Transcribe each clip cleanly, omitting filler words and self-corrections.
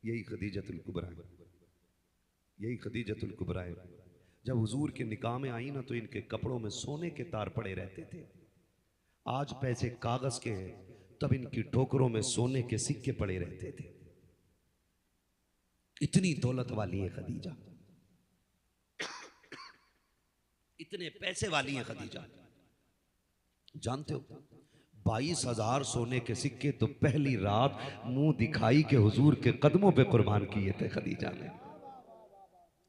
यही खदीजतुल कुबरा है, यही खदीजतुल कुबरा है। जब हुजूर के निकाह में आई ना तो इनके कपड़ों में सोने के तार पड़े रहते थे। आज पैसे कागज के हैं, तब इनकी ठोकरों में सोने के सिक्के पड़े रहते थे। इतनी दौलत वाली है खदीजा, इतने पैसे वाली है खदीजा। जानते हो 22,000 सोने के सिक्के तो पहली रात मुंह दिखाई के हुजूर के कदमों पे कुर्बान किए थे खदीजा ने।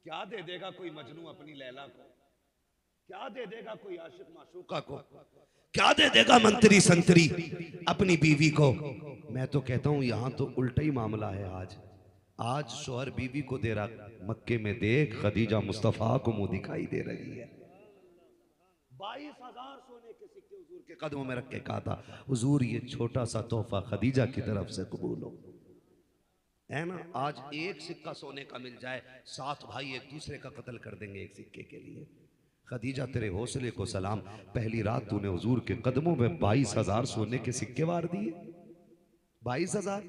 क्या दे देगा कोई मजनू अपनी लैला को, क्या दे देगा कोई आशिक माशूका को, क्या दे देगा मंत्री संतरी अपनी बीवी को। मैं तो कहता हूं यहां तो उल्टा ही मामला है। आज शोहर बीवी को दे रहा, मक्के में देख खदीजा मुस्तफा को मुंह दिखाई दे रही है। 22,000 सोने के सिक्के हुजूर के कदमों में रख के कहा था, हुजूर ये छोटा सा तोहफा खदीजा की तरफ से कबूल हो, है ना। आज एक सिक्का सोने का मिल जाए, 7 भाई एक दूसरे का कत्ल कर देंगे एक सिक्के के लिए। खदीजा तेरे हौसले को सलाम, पहली रात तूने हुजूर के कदमों में 22,000 सोने के सिक्के वार दिए, 22,000,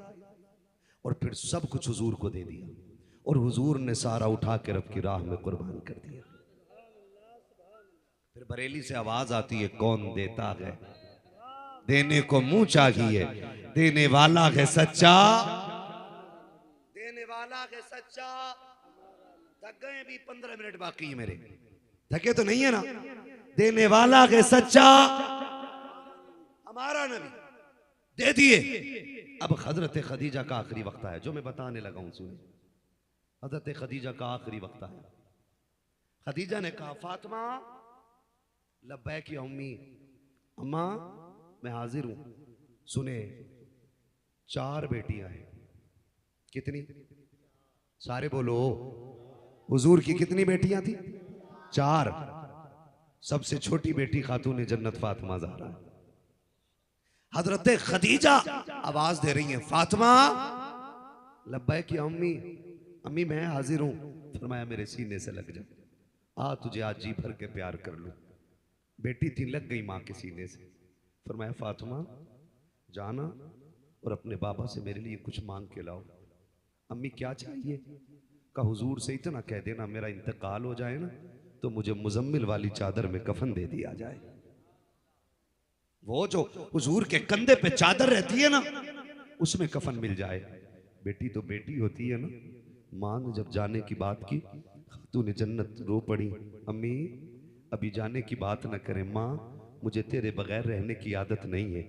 और फिर सब कुछ हुजूर को दे दिया, और हुजूर ने सारा उठा के रब की राह में कुर्बान कर दिया। फिर बरेली से आवाज आती है, कौन देता है देने को मुंह चाहिए, देने वाला है सच्चा, देने वाला है सच्चा। थक गए, भी 15 मिनट बाकी है मेरे, थके तो नहीं है ना। देने वाला है सच्चा हमारा नबी, दे दिए। अब हजरत खदीजा का आखिरी वक्त है, जो मैं बताने लगा हूं सुने। हजरत खदीजा का आखिरी वक्त है। खदीजा ने कहा, फातिमा लब्बैक या उम्मी, अम्मा मैं हाजिर हूं। सुने 4 बेटियां हैं। कितनी? सारे बोलो। हुजूर की कितनी बेटियां थी? 4। सबसे छोटी बेटी खातून जन्नत फातिमा ज़हरा। हजरत खदीजा आवाज दे रही है, फातिमा लब्बैक या उम्मी, अम्मी मैं हाजिर हूं। फरमाया मेरे सीने से लग जा, आ तुझे आज जी भर के प्यार कर लूं। बेटी थी, लग गई माँ के सीने से। फरमाया फातिमा जाना और अपने बाबा से मेरे लिए कुछ मांग के लाओ। अम्मी क्या चाहिए? का हुजूर से इतना कह देना मेरा इंतकाल हो जाए ना तो मुझे मुजम्मिल वाली चादर में कफन दे दिया जाए। वो जो हुजूर के कंधे पे चादर रहती है ना, उसमें कफन मिल जाए। बेटी तो बेटी होती है ना। मां ने जब जाने की बात की, तूने जन्नत रो पड़ी। अम्मी अभी जाने की बात न करे, माँ मुझे तेरे बगैर रहने की आदत नहीं है।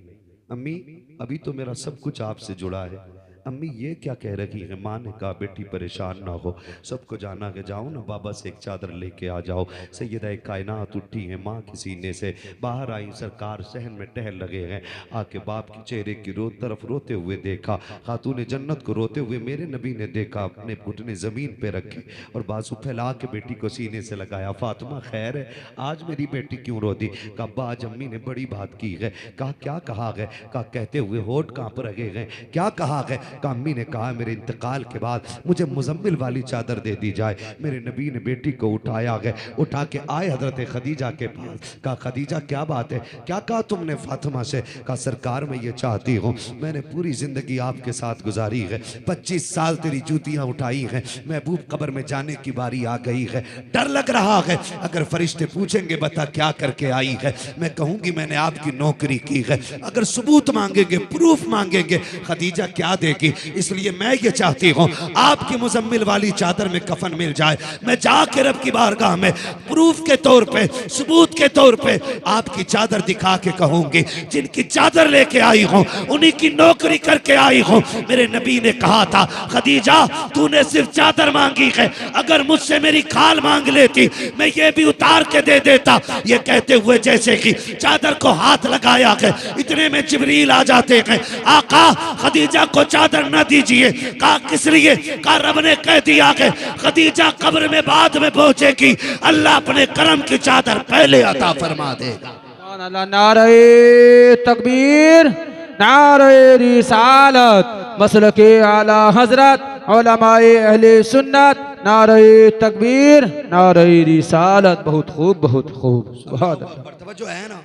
अम्मी अभी तो मेरा सब कुछ आपसे जुड़ा है। अम्मी ये क्या कह रही है? माँ ने कहा बेटी परेशान ना हो, सबको जाना के जाओ ना, बाबा से एक चादर लेके आ जाओ। सैयदा कायनात उठी है माँ के सीने से, बाहर आई, सरकार सहन में टहल लगे हैं। आके बाप के चेहरे की तरफ रोते हुए देखा, खातून जन्नत को रोते हुए मेरे नबी ने देखा। अपने घुटने जमीन पे रखे और बाजू फैला के बेटी को सीने से लगाया। फातिमा खैर है, आज मेरी बेटी क्यों रो दी? कहा आज अम्मी ने बड़ी बात की है। कहा क्या कहा है? कहा कहते हुए होठ कांप रहे हैं। क्या कहा है? का अम्मी ने कहा मेरे इंतकाल के बाद मुझे मुजम्मिल वाली चादर दे दी जाए। मेरे नबी ने बेटी को उठाया गया, उठा के आए हजरत खदीजा के पास। कहा खदीजा क्या बात है? क्या कहा तुमने फातिमा से? कहा सरकार मैं ये चाहती हूँ, मैंने पूरी जिंदगी आपके साथ गुजारी है, 25 साल तेरी जूतियां उठाई हैं, महबूब कब्र में जाने की बारी आ गई है, डर लग रहा है अगर फरिश्ते पूछेंगे बता क्या करके आई है, मैं कहूंगी मैंने आपकी नौकरी की है। अगर सबूत मांगेंगे, प्रूफ मांगेंगे, खदीजा क्या देगी? इसलिए मैं ये चाहती हूँ आपकी मुजम्मिल वाली चादर में कफन मिल जाए। मैं जाके रब की बारगाह में प्रूफ के तौर पे, सबूत के तौर पे आपकी चादर दिखा के कहूंगी जिनकी चादर लेके आई हूँ उन्हीं की नौकरी करके आई हूँ। मेरे नबी ने कहा था खदीजा तूने सिर्फ चादर मांगी है, अगर मुझसे मेरी खाल मांग लेती मैं ये भी उतार के दे देता। ये कहते हुए जैसे कि चादर को हाथ लगाया है, इतने में जिब्रील आ जाते हैं। आका खदीजा को चादर न दीजिए। कहा किस लिए? कहा रब ने कह दिया है खदीजा कब्र में बाद में पहुंचेगी, अल्लाह अपने करम की चादर पहले अता फरमा देगा। नारे तकबीर, नारे रिसालत, मसलके आला हजरत उलमाए अहले सुन्नत, नारे तकबीर, नारे रिसालत। बहुत खूब, बहुत खूब। सुभान अल्लाह। जो है ना,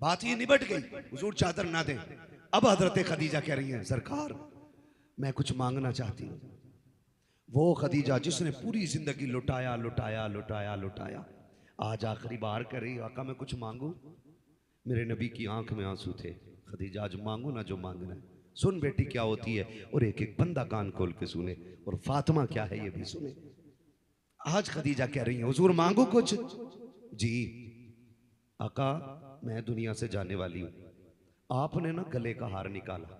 बात ये निबट गई, हुजूर चादर ना दें। अब हजरत खदीजा कह रही हैं सरकार मैं कुछ मांगना चाहती हूँ। वो खदीजा जिसने पूरी जिंदगी लुटाया लुटाया लुटाया लुटाया, आज आखिरी बार कर रही, आका मैं कुछ मांगू? मेरे नबी की आंख में आंसू थे। खदीजा आज मांगू ना जो मांगना है, सुन बेटी क्या होती है, और एक एक बंदा कान खोल के सुने, और फातिमा क्या है ये भी सुने। आज खदीजा कह रही है हुजूर मांगू कुछ? जी आका मैं दुनिया से जाने वाली हूं। आपने ना गले का हार निकाला,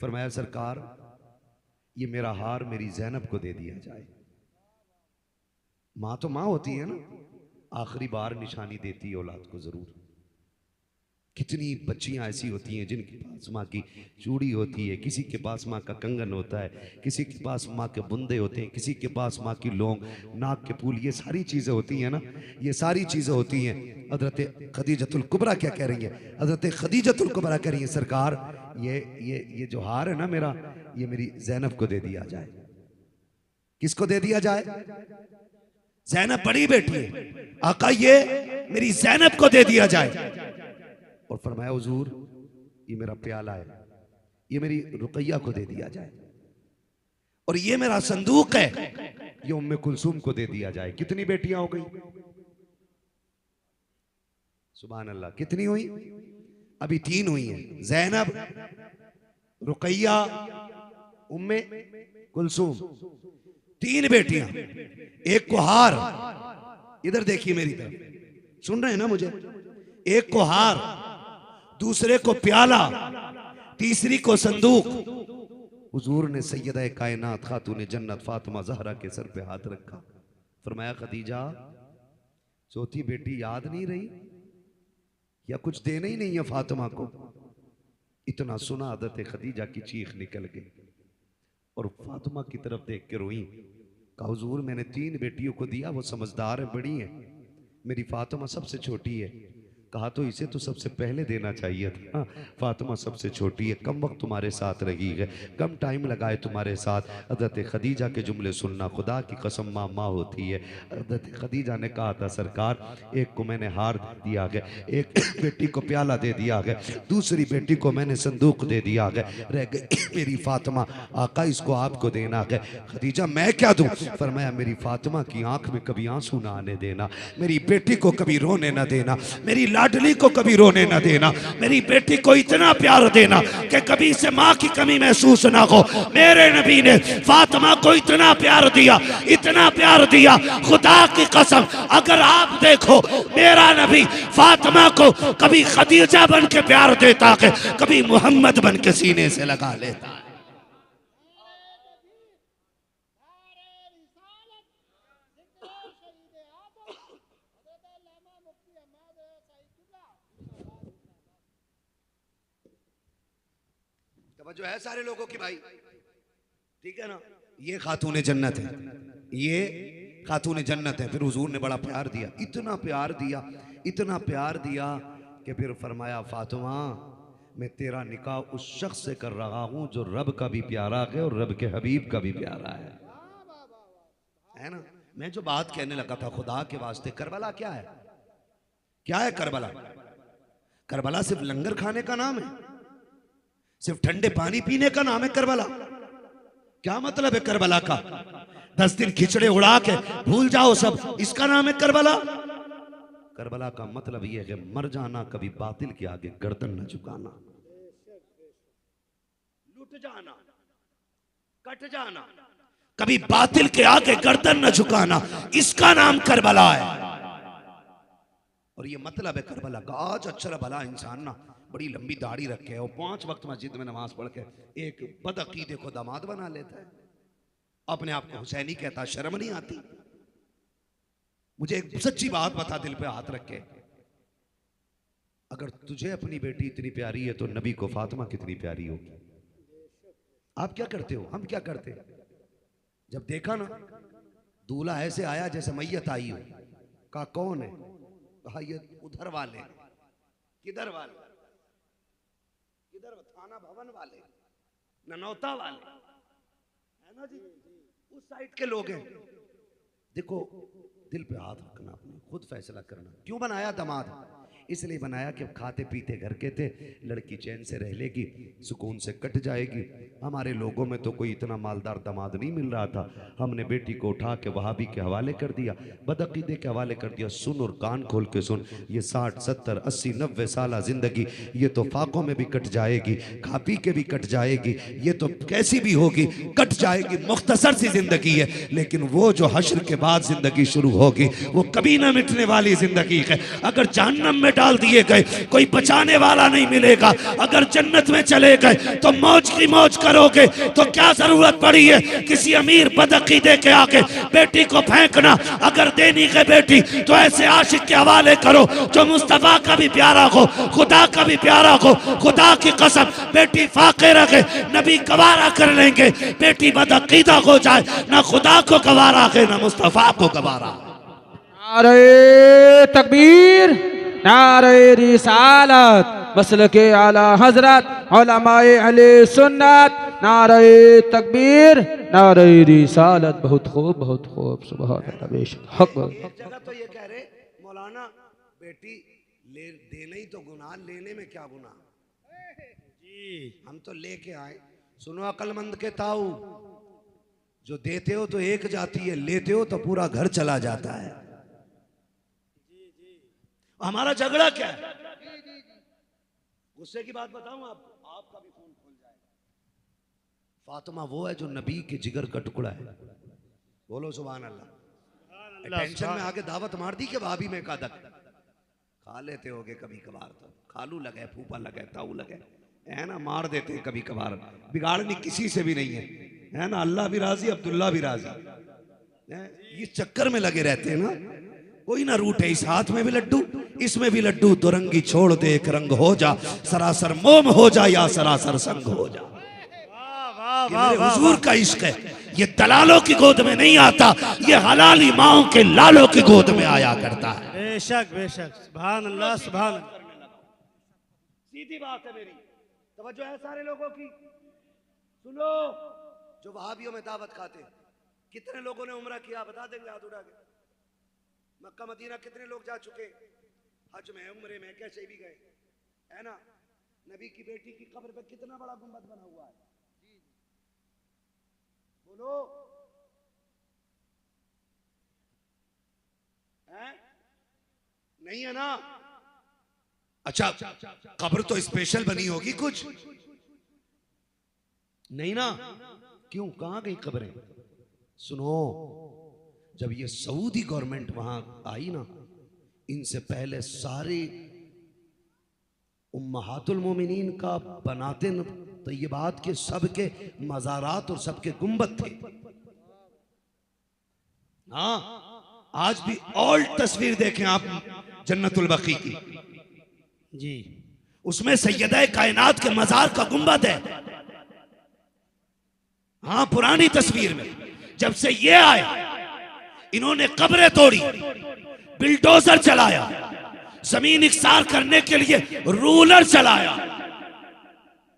फरमाया सरकार ये मेरा हार मेरी ज़ैनब को दे दिया जाए। माँ तो माँ होती है ना, आखिरी बार निशानी देती है औलाद को जरूर। कितनी बच्चियां ऐसी होती हैं जिनके पास माँ की चूड़ी होती है, किसी के पास माँ का कंगन होता है, किसी के पास माँ के बुंदे होते हैं, किसी के पास माँ की लौंग, नाक के फूल, ये सारी चीज़ें होती हैं ना, ये सारी चीज़ें होती हैं। हज़रत खदीजतुल कुबरा क्या कह रही है? हज़रत खदीजतुल कुबरा कह रही है सरकार ये जो हार है ना मेरा, ये मेरी ज़ैनब को दे दिया जाए। किसको दे दिया जाए? ज़ैनब बड़ी बेटी है, आका ये मेरी ज़ैनब को दे दिया जाए। और फरमाया हुजूर ये मेरा प्याला है, ये मेरी रुकैया को दे दिया जाए, और ये मेरा संदूक है, ये उम्मे कुलसूम को दे दिया जाए। कितनी बेटियां हो गई? सुभान अल्लाह। कितनी हुई? अभी 3 हुई हैं, ज़ैनब, रुकैया, उम्मे कुलसूम, 3 बेटियां, एक को हार। इधर देखिए मेरी तरफ, सुन रहे हैं ना मुझे? एक को हार, दूसरे को प्याला, तीसरी को संदूक। हुजूर ने सैयदा कायनात खातून जन्नत फातिमा ज़हरा के सर पे हाथ रखा, फरमाया खदीजा चौथी बेटी याद नहीं रही, या कुछ देना ही नहीं है फातिमा को? इतना सुना हज़रत खदीजा की चीख निकल गई और फातिमा की तरफ देख के रोई। कहा हुजूर मैंने 3 बेटियों को दिया, वो समझदार है, बड़ी है, मेरी फातिमा सबसे छोटी है। कहा तो इसे तो सबसे पहले देना चाहिए था, फातिमा सबसे छोटी है, कम वक्त तुम्हारे साथ रही है, कम टाइम लगाए तुम्हारे साथ। हज़रत खदीजा के जुमले सुनना, खुदा की कसम माँ माँ होती है। हज़रत खदीजा ने कहा था सरकार एक को मैंने हार दिया गया, एक बेटी को प्याला दे दिया गया, दूसरी बेटी को मैंने संदूक दे दिया गया, रह गई मेरी फातिमा, आका इसको आपको देना है। खदीजा मैं क्या दूं? फरमाया मेरी फातिमा की आंख में कभी आंसू ना आने देना, मेरी बेटी को कभी रोने ना देना, मेरी लाडली को कभी रोने ना देना, मेरी बेटी को इतना प्यार देना कि कभी इसे माँ की कमी महसूस ना हो। मेरे नबी ने फातिमा को इतना प्यार दिया, इतना प्यार दिया, खुदा की कसम अगर आप देखो मेरा नबी फातिमा को कभी खदीजा बन के प्यार देता है, कभी मोहम्मद बन के सीने से लगा लेता है। जो है सारे लोगों की भाई, ठीक है ना? ये खातून जन्नत है, ये खातून जन्नत है। फिर हुजूर ने बड़ा प्यार दिया, इतना प्यार दिया, इतना प्यार दिया कि फिर फरमाया फातिमा मैं तेरा निकाह उस शख्स से कर रहा हूं जो रब का भी प्यारा है और रब के हबीब का भी प्यारा है ना? मैं जो बात कहने लगा था खुदा के वास्ते, करबला क्या है? क्या है करबला? करबला सिर्फ लंगर खाने का नाम है, सिर्फ ठंडे पानी पीने का नाम है करबला? क्या मतलब है करबला का? 10 दिन खिचड़े उड़ा के भूल जाओ सब, इसका नाम है करबला? करबला का मतलब यह है मर जाना, कभी बातिल के आगे गर्दन न झुकाना, लुट जाना, कट जाना, कभी बातिल के आगे गर्दन न झुकाना, इसका नाम करबला है। और ये मतलब है करबला का। आज अच्छा भला इंसान ना बड़ी लंबी दाढ़ी रखे और 5 वक्त मस्जिद में नमाज पढ़ के एक बदअकीदे को दामाद बना लेता है, अपने आप को हुसैनी कहता, शर्म नहीं आती? मुझे एक सच्ची बात बता, दिल पे हाथ रख के, अगर तुझे अपनी बेटी इतनी प्यारी है तो नबी को फातिमा कितनी प्यारी होगी? आप क्या करते हो, हम क्या करते हैं? जब देखा ना दूल्हा ऐसे आया जैसे मैयत आई हो, कहा कौन है? कहा ये उधर वाले। किधर वाले? किधर? थाना भवन वाले, ननौता वाले, है ना जी, उस साइड के लोग हैं। देखो दिल पे हाथ रखना, अपने खुद फैसला करना। क्यों बनाया दामाद? इसलिए बनाया कि खाते पीते घर के थे, लड़की चैन से रह लेगी, सुकून से कट जाएगी। हमारे लोगों में तो कोई इतना मालदार दामाद नहीं मिल रहा था, हमने बेटी को उठा के वहाबी के हवाले कर दिया, बदअकीदे के हवाले कर दिया। सुन और कान खोल के सुन, ये 60 70 80 90 साल जिंदगी ये तो फाकों में भी कट जाएगी, खा पी के भी कट जाएगी, ये तो कैसी भी होगी कट जाएगी, मुख्तसर सी जिंदगी है। लेकिन वो जो हश्र के बाद जिंदगी शुरू होगी वो कभी ना मिटने वाली जिंदगी है। अगर जहन्नम में डाल दिए गए कोई बचाने वाला नहीं मिलेगा, अगर जन्नत में चले गए तो मौज की मौज करोगे। तो क्या जरूरत पड़ी है किसी अमीर बदअकीदे के आगे बेटी को फेंकना? अगर देनी है बेटी तो ऐसे आशिक के हवाले करो जो मुस्तफा का भी प्यारा हो, खुदा का भी प्यारा हो। खुदा की कसम बेटी फाके रखे, नबी गवारा कर लेंगे। बेटी बदअकीदा हो जाए, ना खुदा को गवारा है ना मुस्तफा को गवारा। नारे तकबीर, नारे रिसालत, मसलके आला हजरत उलमाए अहले सुन्नत, नारे तकबीर, नारे रिसालत। बहुत खूब, बहुत खूब, सुभान अल्लाह, बेशक हक। एक जगह तो ये कह रहे मौलाना बेटी ले देने ही तो गुनाह, लेने में क्या गुनाह जी, हम तो लेके आए। सुनो अक्लमंद के ताऊ, जो देते हो तो एक जाती है, लेते हो तो पूरा घर चला जाता है। हमारा झगड़ा क्या है? गुस्से की बात बताऊं आपको, आपका भी फोन खोल जाएगा। फातिमा वो है जो नबी के जिगर का टुकड़ा है। बोलो सुभान अल्लाह। टेंशन में आके दावत मार दी कि भाभी में का दक खा लेते होगे कभी कभार, तो खालू लगे, फूफा लगे, ताऊ लगे, है ना, मार देते हैं कभी कभार। बिगाड़नी किसी से भी नहीं है ना, अल्लाह भी राजी, अब्दुल्ला भी राजी। ये चक्कर में लगे रहते हैं ना, कोई ना रूठे। इस हाथ में भी लड्डू, इसमें भी लड्डू, दो रंगी छोड़ दे एक रंग हो जा, सरासर मोम हो जा या सरासर संग हो जा। ये मेरे हुजूर का इश्क है, ये दलालों की गोद में नहीं आता, ये हलाली माओं के लालों की गोद में आया करता है। बेशक बेशक, सुभान अल्लाह, सुभान। सीधी बात है मेरी, तवज्जो है सारे लोगों की। सुनो, जो वहाबियों में दावत खाते, कितने लोगों ने उम्रा किया बता देंगे हाथ उठा के? मक्का मदीना कितने लोग जा चुके? हज में, उम्रे में, कैसे भी गए, है ना? नबी की बेटी की कब्र पे कितना बड़ा गुंबद बना हुआ है, बोलो है? नहीं है ना? अच्छा, कब्र तो स्पेशल बनी होगी कुछ, नहीं ना? क्यों, कहां गई कब्रें? सुनो, जब ये सऊदी गवर्नमेंट वहां आई ना, इनसे पहले सारे उम्महातुल मोमिनीन का बनाते न तय्यबात के सबके मज़ारात और सबके गुंबद थे। हाँ, आज भी ओल्ड तस्वीर देखें आप जन्नतुल बकी की जी, उसमें सैयदा कायनात के मज़ार का गुंबद है। हाँ, पुरानी तस्वीर में। जब से ये आए इन्होंने कब्रें तोड़ी, बिल्डोजर चलाया, जमीन इकसार करने के लिए रूलर चलाया।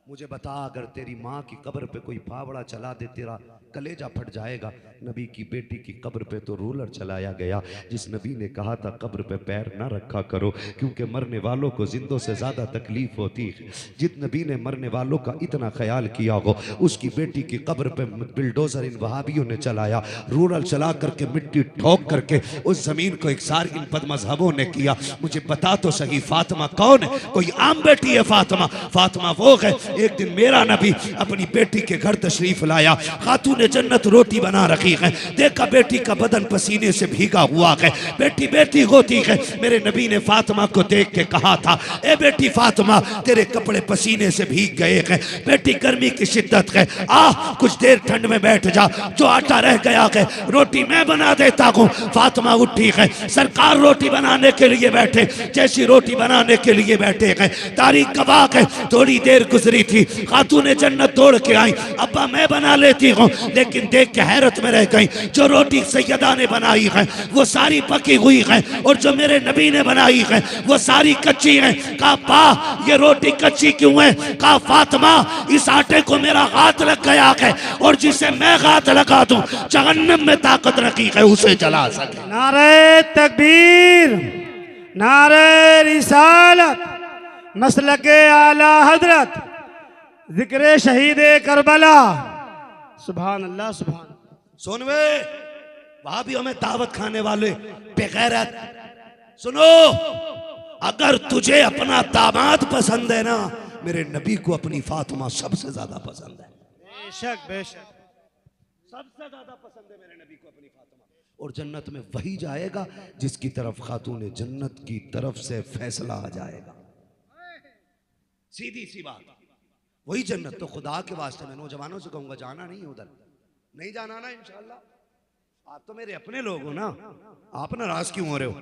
मुझे बता, अगर तेरी माँ की कब्र पे कोई फावड़ा चला दे तेरा कलेजा फट जाएगा। नबी की बेटी की कब्र पे तो रूलर चलाया गया, जिस नबी ने कहा था कब्र पे पैर ना रखा करो क्योंकि मरने वालों को जिंदों से ज्यादा तकलीफ होती है। जिस नबी ने मरने वालों का इतना ख्याल किया हो, उसकी बेटी की कब्र पे बिल्डोजर इन वहाबियों ने चलाया, रूलर चला करके मिट्टी ठोक करके उस जमीन को इकसार इन बदमज़हबों ने किया। मुझे बता तो सही, फातिमा कौन है? कोई आम बेटी है फातिमा? फातिमा वो है, एक दिन मेरा नबी अपनी बेटी के घर तशरीफ लाया, खातून जन्नत रोटी बना रखी है, देखा बेटी का बदन पसीने से भीगा हुआ है, बेटी बेटी होती है। मेरे नबी ने फातिमा को देख के कहा था, ए बेटी फातिमा, तेरे कपड़े पसीने से भीग गए हैं, बेटी गर्मी की शिद्दत है, कुछ देर ठंड में बैठ जा, जो आटा रह गया है रोटी मैं बना देता हूँ। फातिमा उठी है, सरकार रोटी बनाने के लिए बैठे, जैसी रोटी बनाने के लिए बैठे हैं, तारीख गवाह है, थोड़ी देर गुजरी थी, खातून जन्नत दौड़ के आई, अब्बा मैं बना लेती हूँ, लेकिन देख के हैरत में रह गई। जो रोटी सैयदा ने बनाई है वो सारी पकी हुई है, और जो मेरे नबी ने बनाई है वो सारी कच्ची है। कहा पा, ये रोटी कच्ची क्यों है? कहा फातिमा, इस आटे को मेरा हाथ लग गया है, और जिसे मैं हाथ लगा दूं जहन्नम में ताकत रखी है उसे जला सके। नारे तकबीर, नारे रिसालत मसलक आला हजरत जिक्र शहीद करबला। सुभान अल्लाह सुभान। सुन वे वहां भी हमें दावत खाने वाले बेगैरत, सुनो, अगर तुझे अपना दामाद पसंद है ना, मेरे नबी को अपनी फातिमा सबसे ज्यादा पसंद है। बेशक बेशक सबसे ज्यादा पसंद है मेरे नबी को अपनी फातिमा। और जन्नत में वही जाएगा जिसकी तरफ खातून जन्नत की तरफ से फैसला आ जाएगा। सीधी सी बात, वही जन्नत। तो खुदा के वास्ते मैं नौजवानों से कहूंगा, जाना नहीं उधर, नहीं जाना ना इंशाल्लाह। आप तो मेरे अपने लोग हो ना, आप नाराज क्यों हो रहे हो?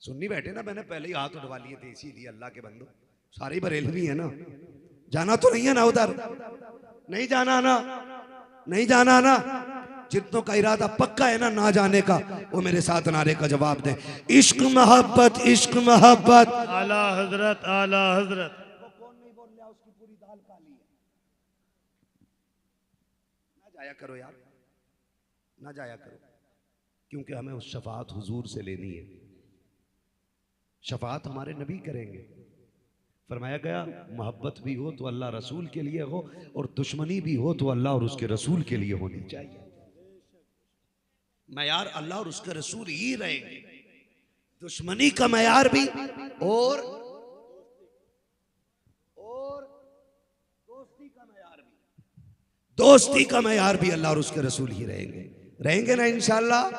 सुननी बैठे ना, मैंने पहले ही हाथ उठवा लिए थे, इसीलिए अल्लाह के बंदो सारी बरेलवी है ना। जाना तो नहीं है ना उधर, नहीं जाना ना, नहीं जाना ना। जितनों का इरादा पक्का है ना ना जाने का, वो मेरे साथ नारे का जवाब दे, इश्क मोहब्बत, इश्क मोहब्बत। आला हजरत आला हजरत। वो कौन नहीं बोल रहा, उसकी पूरी दाल काली है। ना जाया करो यार, ना जाया करो, क्योंकि हमें उस शफात हुजूर से लेनी है। शफात हमारे नबी करेंगे। फरमाया गया मोहब्बत भी हो तो अल्लाह रसूल के लिए हो, और दुश्मनी भी हो तो अल्लाह और उसके रसूल के लिए होनी चाहिए। मयार अल्लाह और उसके रसूल ही रहेंगे। दुश्मनी का मयार भी और दोस्ती का मयार भी, दोस्ती का मयार भी अल्लाह और उसके रसूल ही रहेंगे। रहेंगे ना इंशाल्लाह?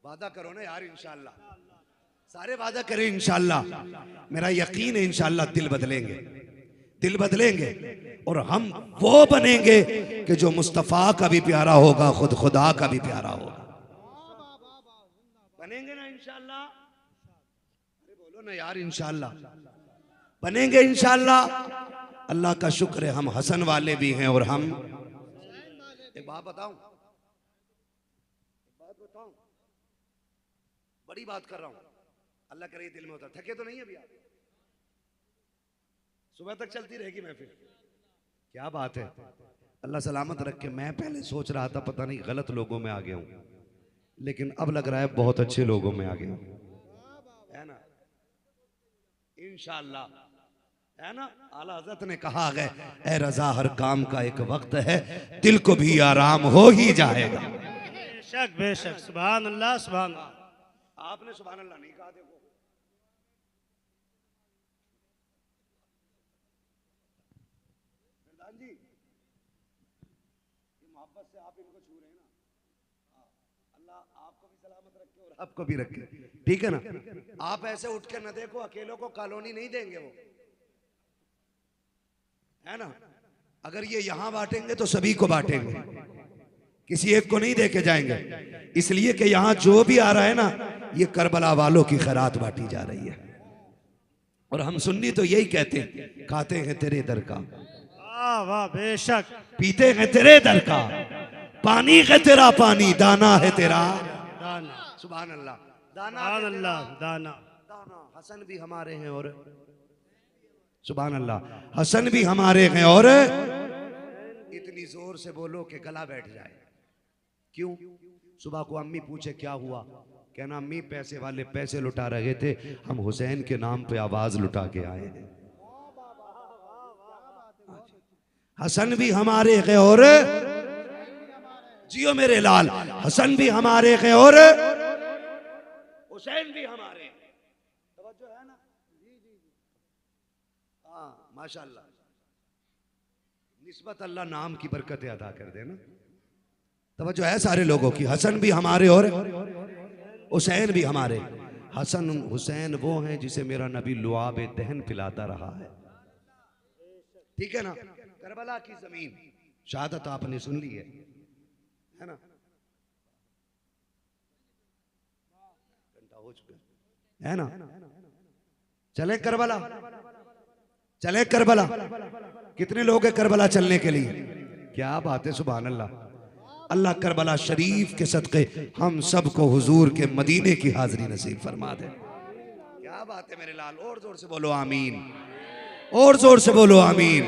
वादा करो ना यार, इंशाल्लाह सारे वादा करें इंशाल्लाह। मेरा यकीन है इंशाल्लाह दिल बदलेंगे, दिल बदलेंगे, और हम वो बनेंगे कि जो मुस्तफ़ा का भी प्यारा होगा, खुद खुदा का भी प्यारा होगा। बनेंगे ना इंशाल्लाह? अरे बोलो ना यार, इंशाल्लाह बनेंगे इंशाल्लाह। अल्लाह का शुक्र है हम हसन वाले भी हैं, और हम, एक बात बताऊं, बड़ी बात कर रहा हूं, अल्लाह करे दिल में होता। थके तो नहीं है अभी आप? सुबह तक चलती रहेगी महफिल। क्या बात है, अल्लाह सलामत रख के। मैं पहले सोच रहा था पता नहीं गलत लोगों में आ गया हूं, लेकिन अब लग रहा है बहुत अच्छे लोगों में आ गया हूं, है ना? इंशाअल्लाह, है ना? आला हज़रत ने कहा है, ए रज़ा हर काम का एक वक्त है, दिल को भी आराम हो ही जाएगा। बेशक बेशक। सुभान अल्लाह सुभान अल्लाह। आपने सुभान अल्लाह नहीं कहा। देखो जी, ये मोहब्बत से आप इनको छू रहे हैं ना, अल्लाह आपको भी सलामत रखे और आपको भी रखे, ठीक है ना? आप ऐसे उठ के न देखो, अकेलों को कॉलोनी नहीं देंगे वो, है ना? अगर ये यहां बांटेंगे तो सभी को बांटेंगे, किसी एक को नहीं दे के जाएंगे। इसलिए कि यहां जो भी आ रहा है ना, ये करबला वालों की खैरात बांटी जा रही है। और हम सुन्नी तो यही कहते हैं, खाते हैं तेरे दर का, वाह वाह बेशक, पीते हैं तेरे दर का, पानी है तेरा पानी, दाना है तेरा दाना। सुभान अल्लाह, दाना सुभान अल्लाह दाना। दाना। हसन भी हमारे हैं, और सुभान अल्लाह, हसन भी हमारे हैं, और इतनी जोर से बोलो कि गला बैठ जाए। क्यों? सुबह को अम्मी पूछे क्या हुआ, कहना अम्मी पैसे वाले पैसे लुटा रहे थे, हम हुसैन के नाम पे आवाज लुटा के आए हैं। हसन भी हमारे हैं, और जियो मेरे लाल, हसन भी हमारे हैं और हुसैन भी हमारे। तवज्जो है ना? हाँ माशाल्लाह, निस्बत अल्लाह नाम की बरकतें अदा कर देना। तवज्जो है सारे लोगों की, हसन भी हमारे और हुसैन भी हमारे। हसन हुसैन वो हैं जिसे मेरा नबी लुआब दहन पिलाता रहा है, ठीक है ना? करबला की जमीन, शहादत आपने सुन ली है ना? घंटा हो चुका है ना? चले करबला, चले करबला। कितने लोग हैं करबला चलने के लिए? क्या बात है, सुभान अल्लाह। अल्लाह करबला शरीफ के सदक़े हम सबको हुजूर के मदीने की हाजिरी नसीब फरमा दे। क्या बात है मेरे लाल, और जोर से बोलो आमीन, और जोर से बोलो आमीन।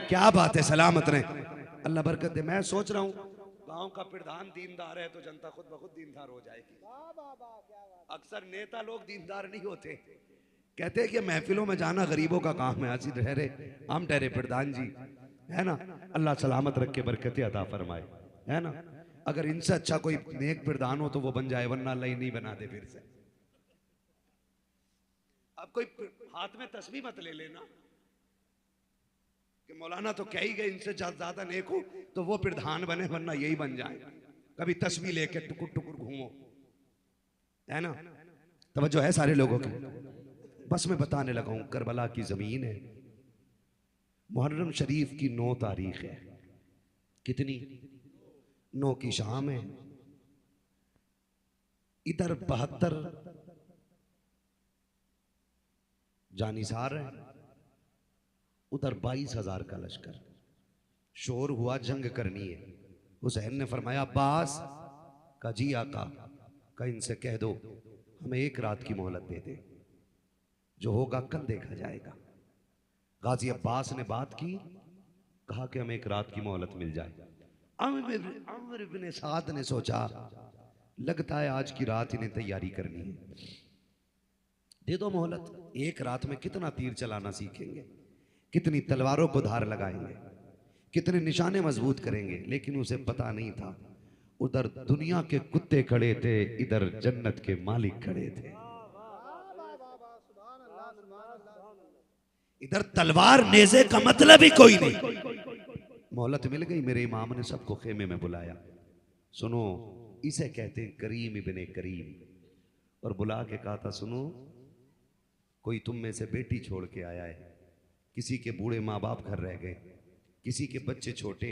क्या बात है, सलामत रहे, अल्लाह बरकत दे। मैं सोच रहा हूँ गांव का प्रधान दीनदार है तो जनता खुद ब खुद दीनदार हो जाएगी। अक्सर नेता लोग दीनदार नहीं होते, कहते हैं कि महफिलों में जाना गरीबों का काम है। ऐसी ठहरे हम ठहरे प्रधान जी, है ना, अल्लाह सलामत रख के बरकतें अता फरमाए, है ना। अगर इनसे अच्छा कोई नेक प्रधान हो तो वो बन जाए, वरना अल्लाह ही नहीं बना दे फिर से। अब कोई हाथ में तस्बीह मत ले लेना कि मौलाना तो कह ही गए इनसे ज्यादा नेक हो तो वो प्रधान बने, वरना यही बन जाए। कभी तस्बीह लेके टुकुर टुकुर घूमो, है ना। तवज्जो है सारे लोगों की। बस मैं बताने लगा हूं, करबला की जमीन है, मुहर्रम शरीफ की 9 तारीख है। कितनी? 9 की शाम है। इधर 72 जानिसार है, उधर 22,000 का लश्कर। शोर हुआ, जंग करनी है। हुसैन ने फरमाया अब्बास का जी आका का इनसे कह दो हमें 1 रात की मोहलत दे दे, जो होगा कल देखा जाएगा। गाजी अब्बास ने बात की, कहा कि हमें 1 रात की मोहलत मिल जाए। अमर इब्न साद ने सोचा लगता है आज की रात इन्हें तैयारी करनी है, दे दो मोहलत। 1 रात में कितना तीर चलाना सीखेंगे, कितनी तलवारों को धार लगाएंगे, कितने निशाने मजबूत करेंगे। लेकिन उसे पता नहीं था उधर दुनिया के कुत्ते खड़े थे, इधर जन्नत के मालिक खड़े थे। इधर तलवार नेज़े का मतलब ही कोई नहीं। मोहलत मिल गई, मेरे इमाम ने सबको खेमे में बुलाया। सुनो, इसे कहते हैं करीम इब्ने करीम। और बुला के कहा था सुनो, कोई तुम में से बेटी छोड़ के आया है, किसी के बूढ़े माँ बाप घर रह गए, किसी के बच्चे छोटे,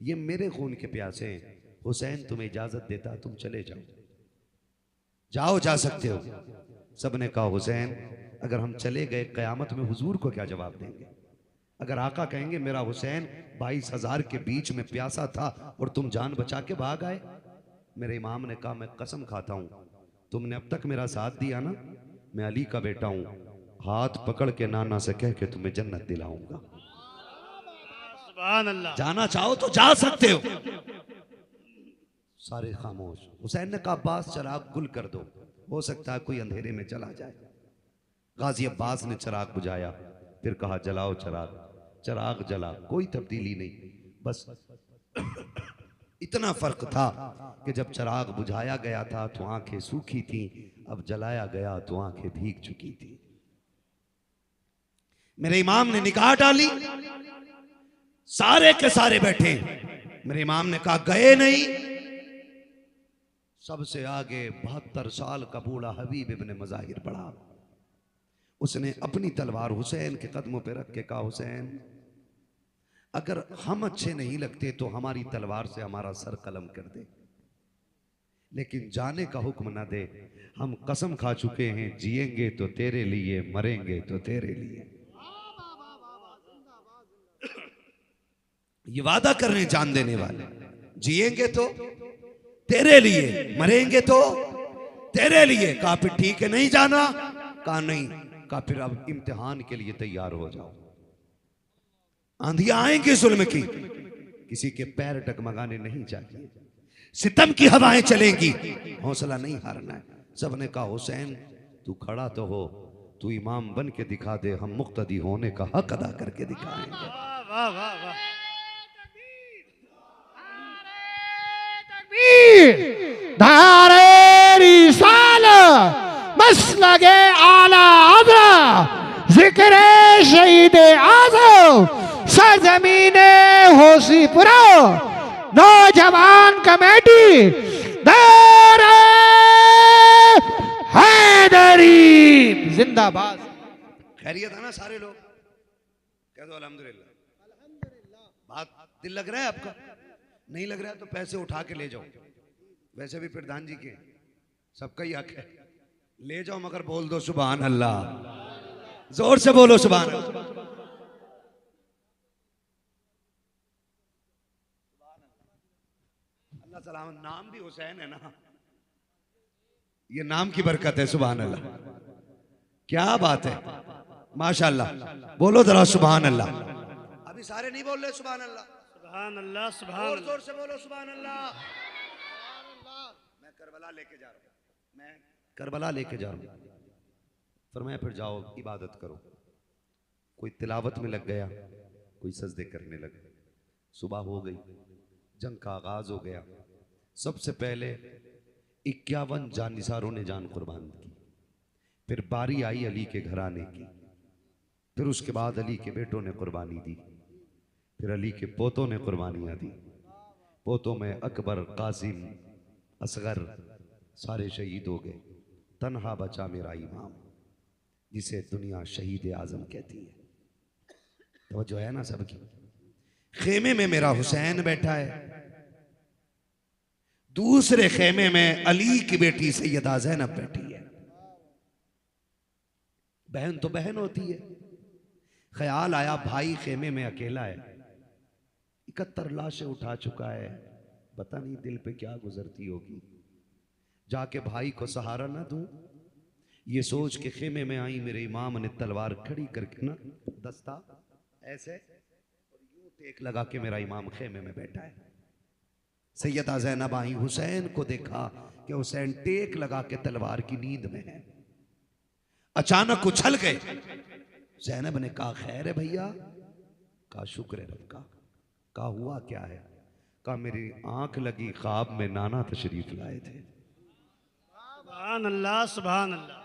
ये मेरे खून के प्यासे हैं। हुसैन तुम्हें इजाजत देता तुम चले जाओ, जाओ जा सकते हो। सबने कहा हुसैन अगर हम चले गए कयामत में हुजूर को क्या जवाब देंगे? अगर आका कहेंगे मेरा हुसैन 22,000 के बीच में प्यासा था और तुम जान बचा के भाग आए। मेरे इमाम ने कहा मैं कसम खाता हूं तुमने अब तक मेरा साथ दिया ना, मैं अली का बेटा हूं, हाथ पकड़ के नाना से कह के तुम्हें जन्नत दिलाऊंगा। सुभान अल्लाह। जाना चाहो तो जा सकते हो। सारे खामोश। हुसैन ने कहा अब्बास चिराग गुल कर दो, हो सकता है कोई अंधेरे में चला जाए। गाजी अब्बास ने चिराग बुझाया, फिर कहा जलाओ चिराग। चिराग जला, कोई तब्दीली नहीं, बस इतना फर्क था कि जब चिराग बुझाया गया था तो आंखें सूखी थी, अब जलाया गया तो आंखें भीग चुकी थी। मेरे इमाम ने निगाह डाली, सारे के सारे बैठे। मेरे इमाम ने कहा गए नहीं। सबसे आगे 72 साल का बूढ़ा हबीब इब्ने मज़ाहिर पड़ा। उसने अपनी तलवार हुसैन के कदमों पे रख के कहा हुसैन अगर हम अच्छे नहीं लगते तो हमारी तलवार से हमारा सर कलम कर दे, लेकिन जाने का हुक्म ना दे। हम कसम खा चुके हैं जिएंगे तो तेरे लिए, मरेंगे तो तेरे लिए। ये वादा करने जान देने वाले, जिएंगे तो तेरे लिए, मरेंगे तो तेरे लिए। कहा फिर ठीक है नहीं जाना? कहा नहीं। कहा फिर अब इम्तिहान के लिए तैयार हो जाओ। आंधियां आएंगी जुल्म की, किसी के पैर डगमगाने नहीं चाहिए, सितम की हवाएं चलेंगी, हौसला नहीं हारना है। सबने कहा हुसैन तू खड़ा तो हो, तू इमाम बन के दिखा दे, हम मुक्तदी होने का हक अदा करके दिखाएंगे। वाह वाह वाह। धारे रिसालत मसलगे आला हज़रत जिक्र शहीद आज़म सरज़मीने होसीपुरा नौजवान कमेटी दारे हैदरी जिंदाबाद। खैरियत है ना सारे लोग? कह दो अल्हम्दुलिल्लाह। बात दिल लग रहा है आपका? नहीं लग रहा है तो पैसे उठा के ले जाओ, वैसे भी प्रधान जी के सबका ही हक है, ले जाओ, मगर बोल दो सुभान अल्लाह, जोर से बोलो सुभान अल्लाह। अल्लाह सलाम। नाम भी हुसैन है ना, ये नाम की बरकत है। सुभान अल्लाह, क्या बात है, माशाअल्लाह। बोलो जरा सुभान अल्लाह। अभी सारे नहीं बोल रहे सुभान अल्लाह। सुभान अल्लाह सुभान और अल्लाह। जोर से बोलो सुभान अल्लाह। मैं करबला लेके जा रहा हूं, मैं करबला लेके जा रहा हूं। फरमाया फिर जाओ इबादत करो। कोई तिलावत में लग गया, कोई सजदे करने लगा। सुबह हो गई, जंग का आगाज हो गया। सबसे पहले 51 जानिसारों ने जान कुर्बान की। फिर बारी आई अली के घराने की। फिर उसके बाद अली के बेटों ने कुर्बानी दी। फिर अली के पोतों ने कुर्बानियां दी। पोतों में अकबर, कासिम, असगर सारे शहीद हो गए। तन्हा बचा मेरा इमाम, जिसे दुनिया शहीद आजम कहती है। तो जो है ना सबकी, खेमे में मेरा हुसैन बैठा है, दूसरे खेमे में अली की बेटी सैयदा ज़ैनब बैठी है। बहन तो बहन होती है। ख्याल आया भाई खेमे में अकेला है, 71 लाशें उठा चुका है, पता नहीं दिल पे क्या गुजरती होगी। जाके भाई को सहारा ना दूं, ये सोच के खेमे में आई। मेरे इमाम ने तलवार खड़ी करके ना दस्ता ऐसे और यूं टेक लगा के मेरा इमाम खेमे में बैठा है। सैयदा ज़ैनब आई, हुसैन को देखा कि हुसैन टेक लगा के तलवार की नींद में है। अचानक उछल गए। ज़ैनब ने कहा खैर है भैया? कहा शुक्र है रब का। कहा हुआ क्या है? कहा मेरी आंख लगी, ख्वाब में नाना तशरीफ लाए थे। सुभान अल्लाह सुभान अल्लाह।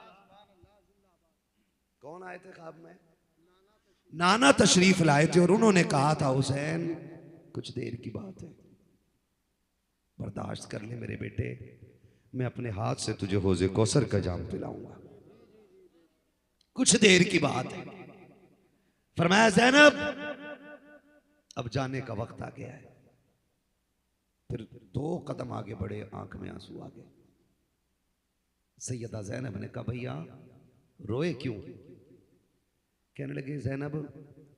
कौन आए थे ख्वाब में? नाना तशरीफ लाए थे और उन्होंने कहा था हुसैन कुछ देर की बात है, बर्दाश्त कर ले मेरे बेटे, मैं अपने हाथ से तुझे हौज़े कौसर का जाम पिलाऊंगा, कुछ देर की बात है। फरमाया ज़ैनब अब जाने का वक्त आ गया है। फिर 2 कदम आगे बढ़े, आंख में आंसू आ गए। सैयदा ज़ैनब ने कहा भैया रोए क्यों? कहने लगे ज़ैनब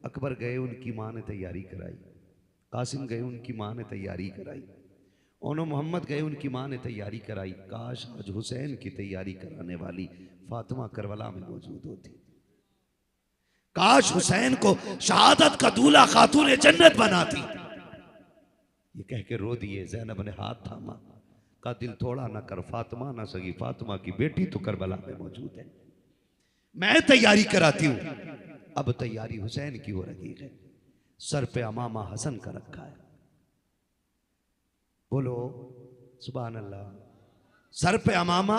अकबर गए, उनकी माँ ने तैयारी कराई, कासिम गए, उनकी माँ ने तैयारी कराई, ओनो मोहम्मद गए, उनकी माँ ने तैयारी कराई। काश आज हुसैन की तैयारी कराने वाली फातिमा करबला में मौजूद होती। काश हुसैन को शहादत का दूल्हा खातून जन्नत बनाती। ये कह के रो दिए। ज़ैनब ने हाथ थामा, का दिल थोड़ा ना कर, फातिमा ना सगी, फातिमा की बेटी तो करबला में मौजूद है, मैं तैयारी कराती हूं। अब तैयारी हुसैन की हो रही है। सर पे अमामा हसन का रखा है, बोलो सुभान अल्लाह। सर पे अमामा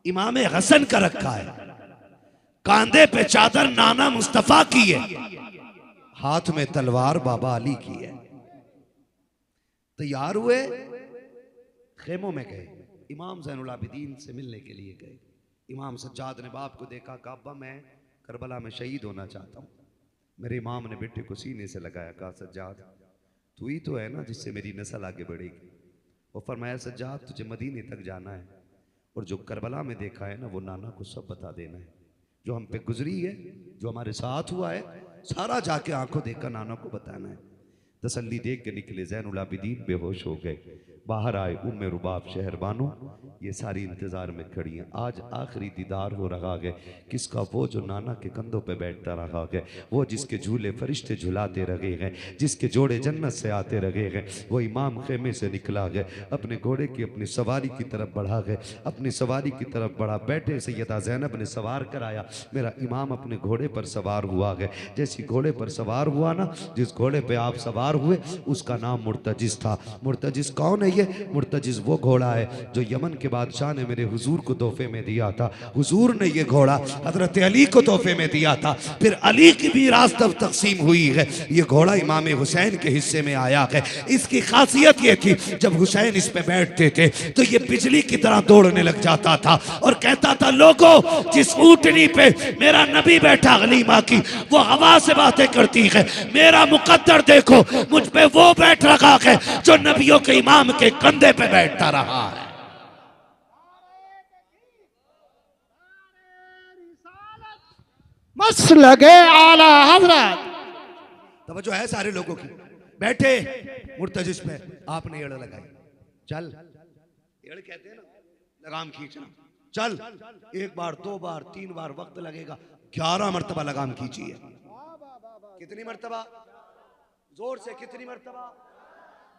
इमाम हसन का रखा है, कांधे पे चादर नाना मुस्तफा की है, हाथ में तलवार बाबा अली की है। तैयार हुए, खेमों में गए, इमाम ज़ैनुल आबिदीन से मिलने के लिए गए। इमाम सज्जाद ने बाप को देखा, कहा अब्बा मैं करबला में शहीद होना चाहता हूँ। मेरे इमाम ने बेटे को सीने से लगाया, कहा सज्जाद तू ही तो है ना जिससे मेरी नस्ल आगे बढ़ेगी। और फरमाया सज्जाद तुझे मदीने तक जाना है और जो करबला में देखा है ना वो नाना को सब बता देना है, जो हम पे गुजरी है, जो हमारे साथ हुआ है, सारा जाके आंखों देखकर नाना को बताना है। तसल्ली देख के निकले। ज़ैनुल आबिदीन बेहोश हो गए। बाहर आए उम्मे रुबाब शहरबानो, ये सारी इंतज़ार में खड़ी हैं। आज आखिरी दीदार हो रहा है किसका? वो जो नाना के कंधों पे बैठता रहा है, वो जिसके झूले फरिश्ते झुलाते रहे हैं, जिसके जोड़े जन्नत से आते रहे हैं। वो इमाम खेमे से निकला है, अपने घोड़े की अपनी सवारी की तरफ बढ़ा है, अपनी सवारी की तरफ बढ़ा। बैठे सैयदा ज़ैनब ने सवार कराया, मेरा इमाम अपने घोड़े पर सवार हुआ है। जैसी घोड़े पर सवार हुआ ना, जिस घोड़े पर आप सवार हुए उसका नाम मुर्तजिस था। मुर्तजिस कौन है? ये मुर्तजिस वो घोड़ा है जो यमन के बादशाह ने मेरे हुजूर को तोहफे में दिया था। हुजूर ने ये घोड़ा हजरत अली को तोहफे में दिया था, फिर अली की भी रास तब तकसीम हुई है। ये घोड़ा इमाम हुसैन के हिस्से में आया है। इसकी खासियत ये थी जब हुसैन इस पे बैठते थे तो ये बिजली की तरह दौड़ने लग जाता था और कहता था लोगों जिस ऊंटनी पे मेरा नबी बैठा गलीमा की, वो हवा से बातें करती है। मेरा मुकद्दर देखो, मुझ पे वो बैठ रखा है जो नबियों के इमाम के कंधे पे बैठता रहा है। मसलके आला हजरत। तवज्जो है सारे लोगों की। बैठे मुर्तजिस पे, आपने एड़ लगाई, चल, एड़ कहते हैं ना लगाम खींचना, चल। 1 बार 2 बार 3 बार वक्त लगेगा, 11 मरतबा लगाम खींचिए। कितनी मरतबा? जोर से कितनी मरतबा?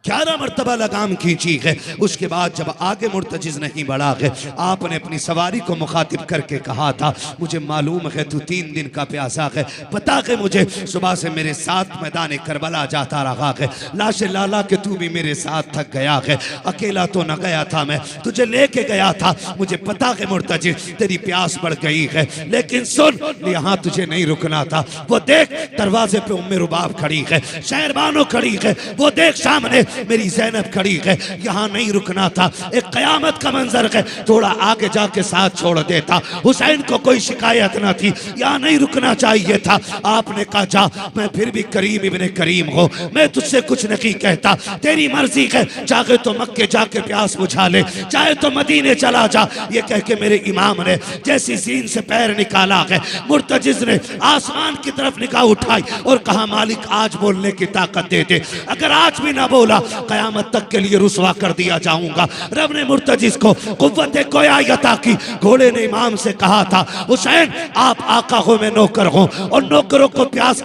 11 मरतबा लगाम खींची है। उसके बाद जब आगे मुर्तजिज नहीं बढ़ा है, आपने अपनी सवारी को मुखातिब करके कहा था, मुझे मालूम है तू 3 दिन का प्यासा है, पता है मुझे सुबह से मेरे साथ मैदान करबला जाता रहा है, लाश लाला के तू भी मेरे साथ थक गया है, अकेला तो न गया था, मैं तुझे लेके गया था, मुझे पता है मुर्तजिज तेरी प्यास बढ़ गई है, लेकिन सुन यहाँ तुझे नहीं रुकना था। वो देख दरवाजे पे उम्मे रुबाब खड़ी है, शहरबानो खड़ी है, वो देख सामने मेरी ज़ैनब खड़ी है, यहाँ नहीं रुकना था। एक क़यामत का मंजर है, थोड़ा आगे जाके साथ छोड़ देता, हुसैन को कोई शिकायत ना थी, यहाँ नहीं रुकना चाहिए था। आपने कहा जा, मैं फिर भी करीम इब्ने करीम हूँ, मैं तुझसे कुछ नहीं कहता, तेरी मर्जी है, चाहे तो मक्के जाके प्यास बुझा ले, चाहे तो मदीने चला जा। ये कह के मेरे इमाम ने जैसी सीन से पैर निकाला है, मुर्तजिज ने आसमान की तरफ निगाह उठाई और कहा मालिक आज बोलने की ताकत दे दे, अगर आज भी ना बोला कयामत तक के लिए रुसवा कर दिया जाऊंगा। रब ने मुर्तजिज को कुव्वत गोया अता की। घोड़े ने इमाम से कहा था, हुसैन आप आका हो मैं नौकर हूं, और नौकरों को प्यास